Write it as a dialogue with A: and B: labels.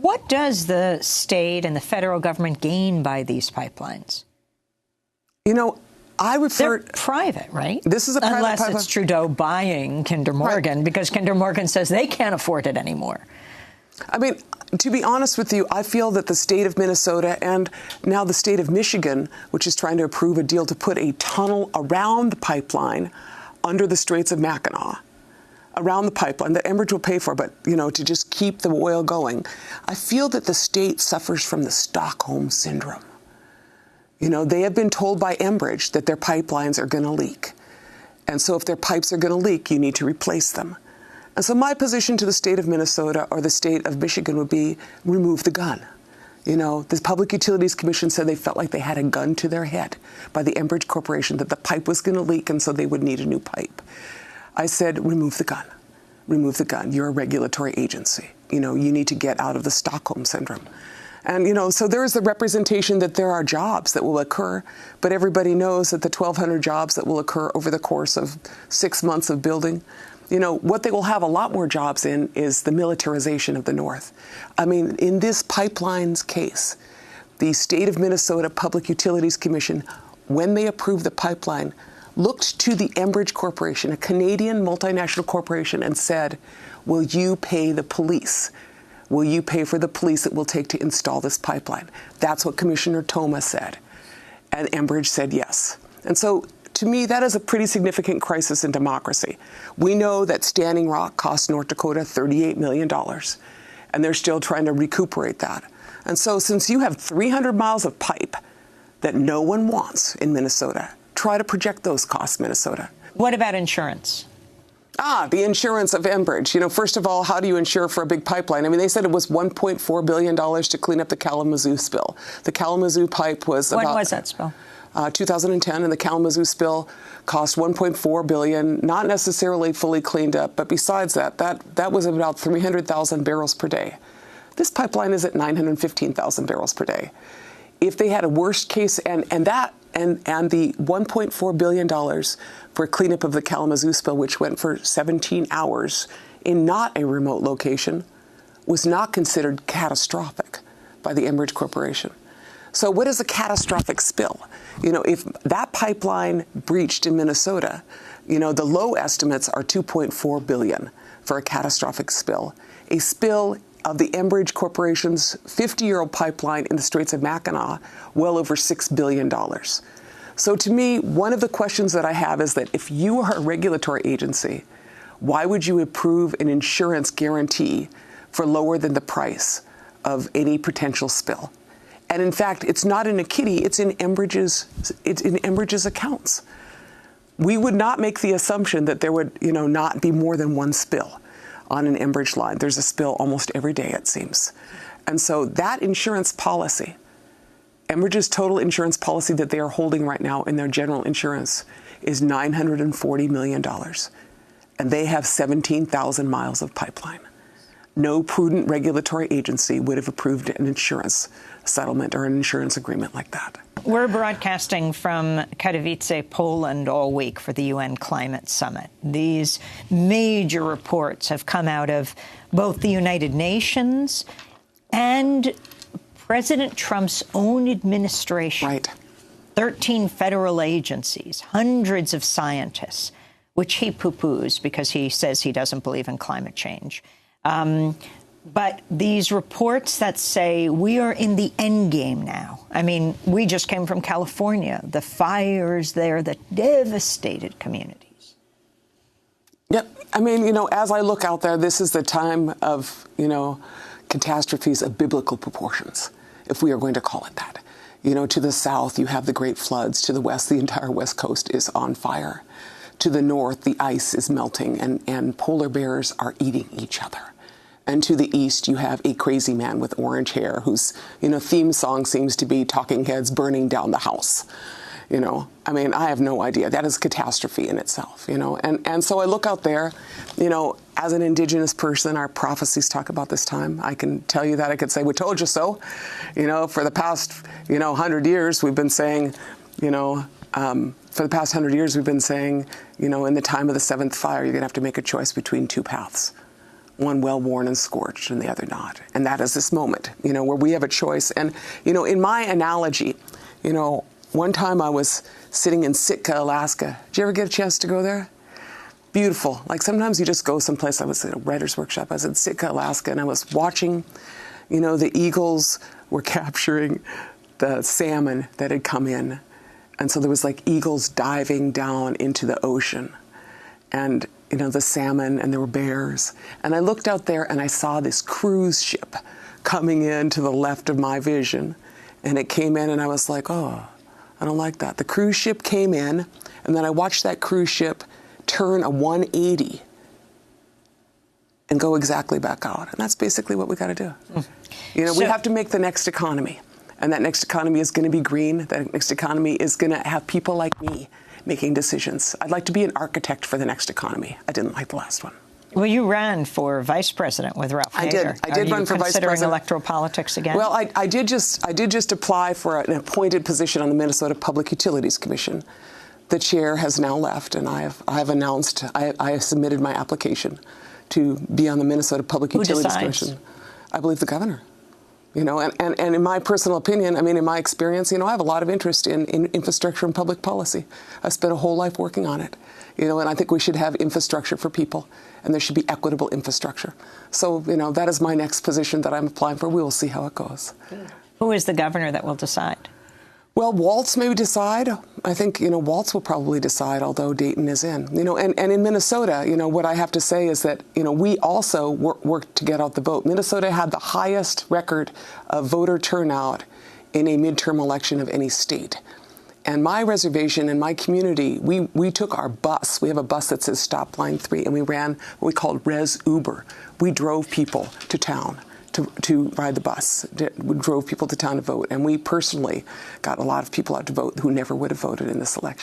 A: What does the state and the federal government gain by these pipelines?
B: You know,
A: They're private, right?
B: This is a private
A: Unless
B: pipeline.
A: it's Trudeau buying Kinder Morgan, right, because Kinder Morgan says they can't afford it anymore.
B: I mean, to be honest with you, I feel that the state of Minnesota and now the state of Michigan, which is trying to approve a deal to put a tunnel around the pipeline under the Straits of Mackinac, around the pipeline that Enbridge will pay for, but, you know, to just keep the oil going. I feel that the state suffers from the Stockholm Syndrome. You know, they have been told by Enbridge that their pipelines are going to leak. And so if their pipes are going to leak, you need to replace them. And so my position to the state of Minnesota or the state of Michigan would be remove the gun. You know, the Public Utilities Commission said they felt like they had a gun to their head by the Enbridge Corporation, that the pipe was going to leak and so they would need a new pipe. I said, remove the gun. Remove the gun. You're a regulatory agency. You know, you need to get out of the Stockholm Syndrome. And, you know, so there is the representation that there are jobs that will occur, but everybody knows that the 1,200 jobs that will occur over the course of 6 months of building, you know, what they will have a lot more jobs in is the militarization of the North. I mean, in this pipeline's case, the state of Minnesota Public Utilities Commission, when they approved the pipeline, looked to the Enbridge Corporation, a Canadian multinational corporation, and said, will you pay the police? Will you pay for the police it will take to install this pipeline? That's what Commissioner Toma said. And Enbridge said yes. And so, to me, that is a pretty significant crisis in democracy. We know that Standing Rock cost North Dakota $38 million, and they're still trying to recuperate that. And so, since you have 300 miles of pipe that no one wants in Minnesota, try to project those costs, Minnesota.
A: What about insurance?
B: The insurance of Enbridge. You know, first of all, how do you insure for a big pipeline? I mean, they said it was $1.4 billion to clean up the Kalamazoo spill. The Kalamazoo pipe was
A: When was that spill?
B: 2010, and the Kalamazoo spill cost $1.4 billion, not necessarily fully cleaned up, but besides that was about 300,000 barrels per day. This pipeline is at 915,000 barrels per day. If they had a worst case, and the $1.4 billion for cleanup of the Kalamazoo spill, which went for 17 hours in not a remote location, was not considered catastrophic by the Enbridge Corporation. So what is a catastrophic spill? You know, if that pipeline breached in Minnesota, you know, the low estimates are $2.4 billion for a catastrophic spill. A spill of the Enbridge Corporation's 50-year-old pipeline in the Straits of Mackinac, well over $6 billion. So to me, one of the questions that I have is that if you are a regulatory agency, why would you approve an insurance guarantee for lower than the price of any potential spill? And in fact, it's not in a kitty, it's in Enbridge's accounts. We would not make the assumption that there would, you know, not be more than one spill on an Enbridge line. There's a spill almost every day, it seems. And so that insurance policy, Enbridge's total insurance policy that they are holding right now in their general insurance is $940 million. And they have 17,000 miles of pipeline. No prudent regulatory agency would have approved an insurance settlement or an insurance agreement like that.
A: We're broadcasting from Katowice, Poland all week for the UN Climate Summit. These major reports have come out of both the United Nations and President Trump's own administration.
B: Right.
A: 13 federal agencies, hundreds of scientists, which he poo-poos because he says he doesn't believe in climate change. But these reports that say we are in the end game now. I mean, we just came from California, the fires there that devastated communities.
B: Yep. I mean, you know, as I look out there, this is the time of, you know, catastrophes of biblical proportions, if we are going to call it that. You know, to the south, you have the great floods. To the west, the entire West Coast is on fire. To the north, the ice is melting and polar bears are eating each other. And to the east, you have a crazy man with orange hair whose, you know, theme song seems to be Talking Heads burning down the house. You know, I mean, I have no idea. That is catastrophe in itself, you know. And so I look out there, you know, as an Indigenous person, our prophecies talk about this time. I can tell you that. I could say, we told you so. You know, for the past, you know, 100 years, we've been saying, you know, for the past 100 years, we've been saying, you know, in the time of the seventh fire, you're going to have to make a choice between two paths. one well-worn and scorched and the other not. And that is this moment, where we have a choice. And, in my analogy, one time I was sitting in Sitka, Alaska. Did you ever get a chance to go there? Beautiful. Like sometimes you just go someplace. I was at a writer's workshop. I was in Sitka, Alaska, and I was watching, the eagles were capturing the salmon that had come in. And so there was like eagles diving down into the ocean. And, the salmon, and there were bears. And I looked out there and I saw this cruise ship coming in to the left of my vision. And it came in and I was like, oh, I don't like that. The cruise ship came in, and then I watched that cruise ship turn a 180 and go exactly back out. And that's basically what we got to do. We have to make the next economy. And that next economy is going to be green. That next economy is going to have people like me making decisions. I'd like to be an architect for the next economy. I didn't like the last one.
A: Well, you ran for vice president with Ralph Nader.
B: I did run for vice president. Are you
A: considering electoral politics again?
B: Well, I did just apply for an appointed position on the Minnesota Public Utilities Commission. The chair has now left, and I have announced I have submitted my application to be on the Minnesota Public Utilities Commission. I believe the governor. And in my personal opinion, in my experience, I have a lot of interest in infrastructure and public policy. I spent a whole life working on it, and I think we should have infrastructure for people, and there should be equitable infrastructure. So, that is my next position that I'm applying for. We will see how it goes.
A: Who is the governor that will decide?
B: Well, Waltz may decide. I think, Waltz will probably decide, although Dayton is in. And in Minnesota, what I have to say is that, we also worked to get out the vote. Minnesota had the highest record of voter turnout in a midterm election of any state. And my reservation and my community, we took our bus. We have a bus that says Stop Line 3, and we ran what we called Res Uber. We drove people to town to ride the bus. We drove people to town to vote. And we personally got a lot of people out to vote who never would have voted in this election.